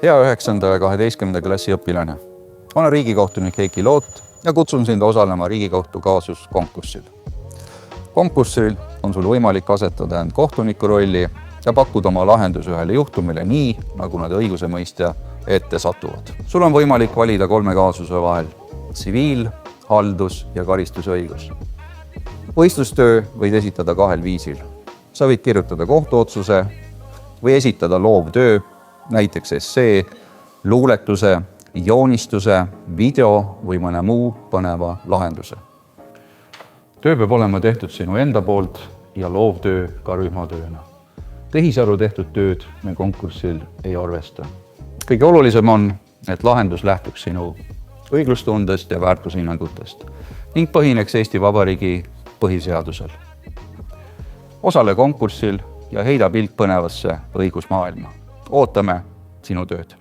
Hea 9. ja 12. klassi õpilane. Olen riigikohtunik Heiki Loot ja kutsun sind osalema Riigikohtu kaasuskonkursil. Konkursil on sul võimalik asetada end kohtuniku rolli ja pakkuda oma lahendus ühele juhtumile nii, nagu nad õigusemõistja ette satuvad. Sul on võimalik valida 3 kaasuse vahel: tsiviil-, haldus- ja karistusõigus. Võistlustöö võid esitada 2 viisil. Sa võid kirjutada kohtuotsuse või esitada loovtöö, näiteks essee, luuletuse, joonistuse, video või mõne muu põneva lahenduse. Töö peab olema tehtud sinu enda poolt ja loovtöö ka rühmatööna. Tehisaru tehtud tööd me konkursil ei arvesta. Kõige olulisem on, et lahendus lähtuks sinu õiglustundest ja väärtushinnangutest ning põhineks Eesti Vabariigi põhiseadusel. Osale konkursil ja heida pilk põnevasse õigusmaailma. Ootame sinu tööd.